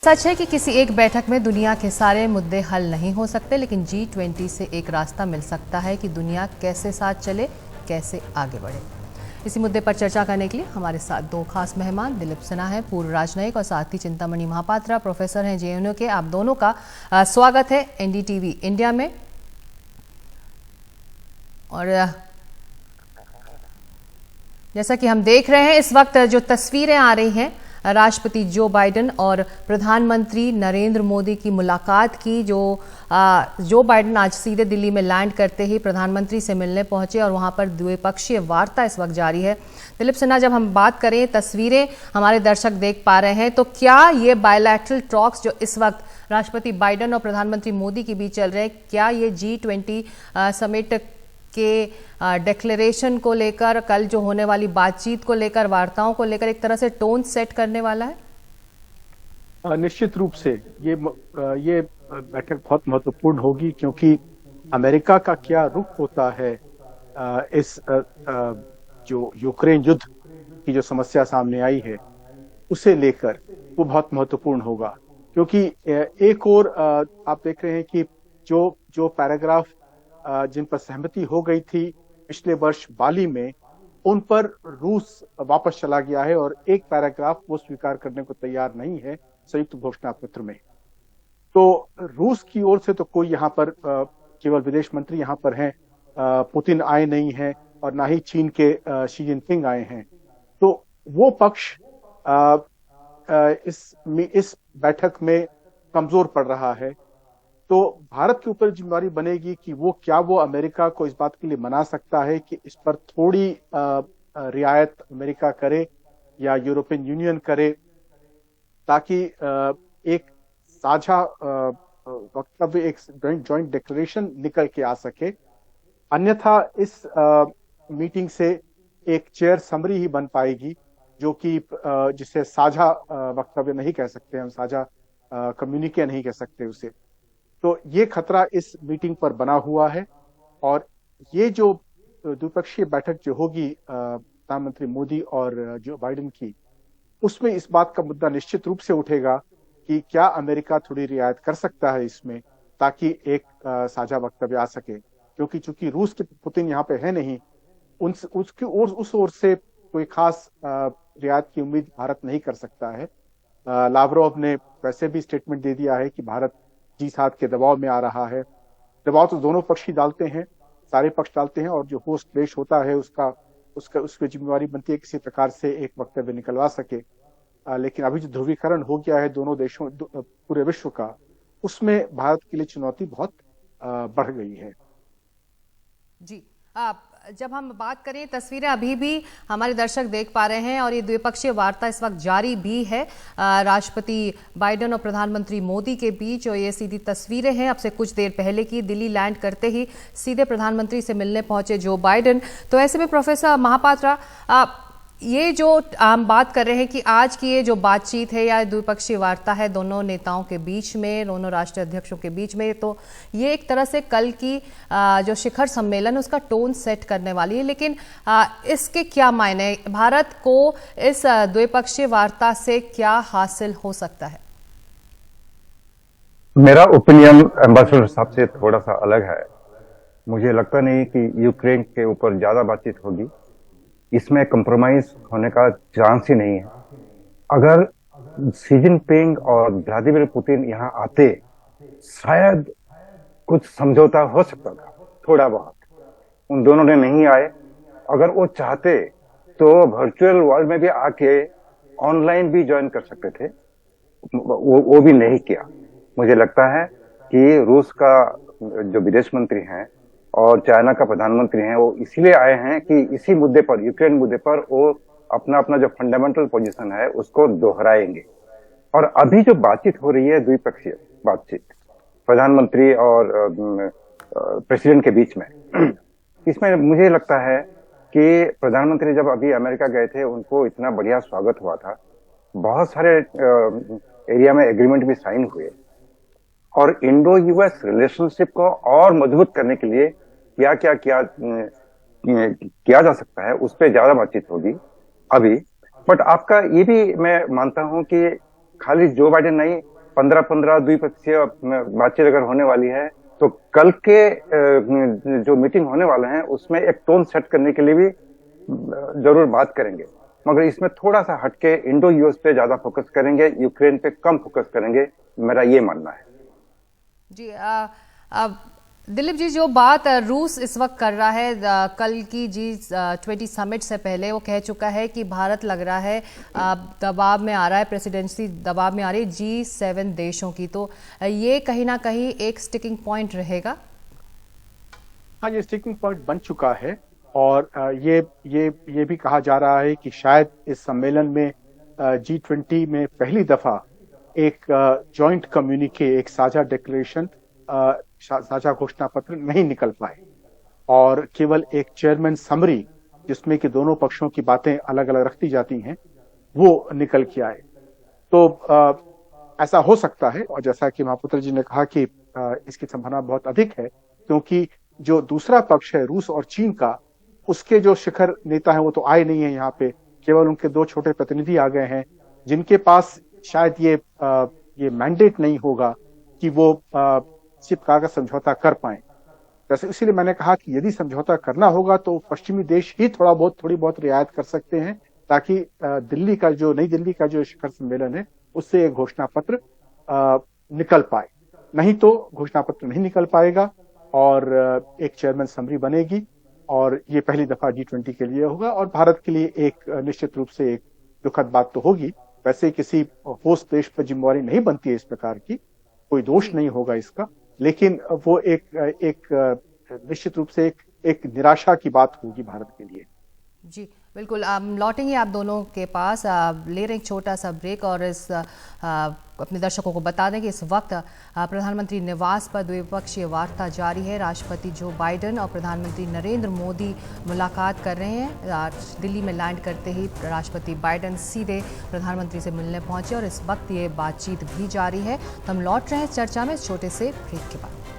सच है कि किसी एक बैठक में दुनिया के सारे मुद्दे हल नहीं हो सकते, लेकिन G20 से एक रास्ता मिल सकता है कि दुनिया कैसे साथ चले, कैसे आगे बढ़े। इसी मुद्दे पर चर्चा करने के लिए हमारे साथ दो खास मेहमान दिलीप सिन्हा हैं, पूर्व राजनयिक, और साथ ही चिंतामणि महापात्रा, प्रोफेसर हैं JNU के। आप दोनों का स्वागत है NDTV इंडिया में। और जैसा कि हम देख रहे हैं, इस वक्त जो तस्वीरें आ रही हैं राष्ट्रपति जो बाइडेन और प्रधानमंत्री नरेंद्र मोदी की मुलाकात की, जो बाइडेन आज सीधे दिल्ली में लैंड करते ही प्रधानमंत्री से मिलने पहुंचे और वहां पर द्विपक्षीय वार्ता इस वक्त जारी है। दिलीप सिन्हा, जब हम बात करें, तस्वीरें हमारे दर्शक देख पा रहे हैं, तो क्या ये बायलैटरल टॉक्स जो इस वक्त राष्ट्रपति बाइडेन और प्रधानमंत्री मोदी के बीच चल रहे हैं, क्या ये G20 समिट के डिक्लेरेशन को लेकर, कल जो होने वाली बातचीत को लेकर, वार्ताओं को लेकर एक तरह से टोन सेट करने वाला है? निश्चित रूप से ये बैठक बहुत महत्वपूर्ण होगी, क्योंकि अमेरिका का क्या रुख होता है इस जो यूक्रेन युद्ध की जो समस्या सामने आई है उसे लेकर, वो बहुत महत्वपूर्ण होगा। क्योंकि एक और आप देख रहे हैं कि जो पैराग्राफ जिन पर सहमति हो गई थी पिछले वर्ष बाली में, उन पर रूस वापस चला गया है और एक पैराग्राफ वो स्वीकार करने को तैयार नहीं है संयुक्त घोषणा पत्र में। तो रूस की ओर से तो कोई यहाँ पर केवल विदेश मंत्री यहाँ पर हैं, पुतिन आए नहीं हैं, और ना ही चीन के शी जिनपिंग आए हैं। तो वो पक्ष इस बैठक में कमजोर पड़ रहा है। तो भारत के ऊपर जिम्मेदारी बनेगी कि वो अमेरिका को इस बात के लिए मना सकता है कि इस पर थोड़ी रियायत अमेरिका करे या यूरोपियन यूनियन करे, ताकि एक साझा वक्तव्य, एक जॉइंट डिक्लेरेशन निकल के आ सके। अन्यथा इस मीटिंग से एक चेयर समरी ही बन पाएगी, जो कि जिसे साझा वक्तव्य नहीं कह सकते, हम साझा कम्युनिके नहीं कह सकते उसे। तो ये खतरा इस मीटिंग पर बना हुआ है। और ये जो द्विपक्षीय बैठक जो होगी प्रधानमंत्री मोदी और जो बाइडेन की, उसमें इस बात का मुद्दा निश्चित रूप से उठेगा कि क्या अमेरिका थोड़ी रियायत कर सकता है इसमें, ताकि एक साझा वक्तव्य आ सके। क्योंकि चूंकि रूस के पुतिन यहाँ पे है नहीं, उस ओर से कोई खास रियायत की उम्मीद भारत नहीं कर सकता है। लावरोव ने वैसे भी स्टेटमेंट दे दिया है कि भारत G7 के दबाव में आ रहा है। दबाव तो दोनों पक्ष ही डालते हैं, सारे पक्ष डालते हैं, और जो होस्ट देश होता है उसकी जिम्मेवारी बनती है किसी प्रकार से एक वक्तव्य निकलवा सके। लेकिन अभी जो ध्रुवीकरण हो गया है दोनों देशों, पूरे विश्व का, उसमें भारत के लिए चुनौती बहुत बढ़ गई है। जी, जब हम बात करें, तस्वीरें अभी भी हमारे दर्शक देख पा रहे हैं और ये द्विपक्षीय वार्ता इस वक्त जारी भी है राष्ट्रपति बाइडेन और प्रधानमंत्री मोदी के बीच। और ये सीधी तस्वीरें हैं अब से कुछ देर पहले की। दिल्ली लैंड करते ही सीधे प्रधानमंत्री से मिलने पहुंचे जो बाइडेन। तो ऐसे में प्रोफेसर महापात्रा, ये जो हम बात कर रहे हैं कि आज की ये जो बातचीत है या द्विपक्षीय वार्ता है दोनों नेताओं के बीच में, दोनों राष्ट्रीय अध्यक्षों के बीच में, तो ये एक तरह से कल की जो शिखर सम्मेलन उसका टोन सेट करने वाली है। लेकिन इसके क्या मायने, भारत को इस द्विपक्षीय वार्ता से क्या हासिल हो सकता है? मेरा ओपिनियन एम्बेसडर साहब से थोड़ा सा अलग है। मुझे लगता नहीं कि यूक्रेन के ऊपर ज्यादा बातचीत होगी, इसमें कंप्रोमाइज होने का चांस ही नहीं है। अगर शी जिनपिंग और व्लादिमीर पुतिन यहाँ आते, शायद कुछ समझौता हो सकता था, थोड़ा बहुत। उन दोनों ने नहीं आए। अगर वो चाहते तो वर्चुअल वर्ल्ड में भी आके ऑनलाइन भी ज्वाइन कर सकते थे, वो भी नहीं किया। मुझे लगता है कि रूस का जो विदेश मंत्री हैं और चाइना का प्रधानमंत्री हैं, वो इसीलिए आए हैं कि इसी मुद्दे पर, यूक्रेन मुद्दे पर, वो अपना जो फंडामेंटल पोजीशन है उसको दोहराएंगे। और अभी जो बातचीत हो रही है, द्विपक्षीय बातचीत प्रधानमंत्री और प्रेसिडेंट के बीच में, इसमें मुझे लगता है कि प्रधानमंत्री जब अभी अमेरिका गए थे, उनको इतना बढ़िया स्वागत हुआ था, बहुत सारे एरिया में एग्रीमेंट भी साइन हुए, और इंडो यूएस रिलेशनशिप को और मजबूत करने के लिए क्या क्या किया जा सकता है, उस पर ज्यादा बातचीत होगी अभी। बट आपका ये भी मैं मानता हूं कि खाली जो बाइडेन नहीं, 15-15 द्विपक्षीय बातचीत अगर होने वाली है तो कल के जो मीटिंग होने वाले हैं उसमें एक टोन सेट करने के लिए भी जरूर बात करेंगे। मगर इसमें थोड़ा सा हटके इंडो यूएस पे ज्यादा फोकस करेंगे, यूक्रेन पे कम फोकस करेंगे, मेरा ये मानना है। जी दिलीप जी, जो बात रूस इस वक्त कर रहा है, कल की G20 समिट से पहले वो कह चुका है कि भारत लग रहा है दबाव में आ रहा है, प्रेसिडेंसी दबाव में आ रही है G7 देशों की, तो ये कहीं ना कहीं एक स्टिकिंग पॉइंट रहेगा। हाँ, ये स्टिकिंग पॉइंट बन चुका है और ये भी कहा जा रहा है कि शायद इस सम्मेलन में G20 में पहली दफा एक जॉइंट कम्युनिके, एक साझा डिक्लेरेशन, साझा घोषणा पत्र नहीं निकल पाए और केवल एक चेयरमैन समरी जिसमें कि दोनों पक्षों की बातें अलग अलग रखती जाती हैं वो निकल के आए। तो ऐसा हो सकता है और जैसा कि महापुत्र जी ने कहा कि इसकी संभावना बहुत अधिक है, क्योंकि जो दूसरा पक्ष है रूस और चीन का, उसके जो शिखर नेता हैं वो तो आए नहीं है यहाँ पे, केवल उनके 2 छोटे प्रतिनिधि आ गए हैं जिनके पास शायद ये मैंडेट नहीं होगा कि वो किसी प्रकार का समझौता कर पाए। जैसे इसीलिए मैंने कहा कि यदि समझौता करना होगा तो पश्चिमी देश ही थोड़ी बहुत रियायत कर सकते हैं, ताकि नई दिल्ली का जो शिखर सम्मेलन है उससे एक घोषणा पत्र निकल पाए। नहीं तो घोषणा पत्र नहीं निकल पाएगा और एक चेयरमैन समरी बनेगी और ये पहली दफा G20 के लिए होगा और भारत के लिए एक निश्चित रूप से एक दुखद बात तो होगी। वैसे किसी होस्ट देश पर जिम्मेवारी नहीं बनती है इस प्रकार की, कोई दोष नहीं होगा इसका, लेकिन वो एक निश्चित रूप से एक निराशा की बात होगी भारत के लिए। जी बिल्कुल, लौटेंगे आप दोनों के पास, ले रहे एक छोटा सा ब्रेक और अपने दर्शकों को बता दें कि इस वक्त प्रधानमंत्री निवास पर द्विपक्षीय वार्ता जारी है। राष्ट्रपति जो बाइडेन और प्रधानमंत्री नरेंद्र मोदी मुलाकात कर रहे हैं। दिल्ली में लैंड करते ही राष्ट्रपति बाइडेन सीधे प्रधानमंत्री से मिलने पहुंचे और इस वक्त ये बातचीत भी जारी है। तो हम लौट रहे हैं चर्चा में इस छोटे से ब्रेक के बाद।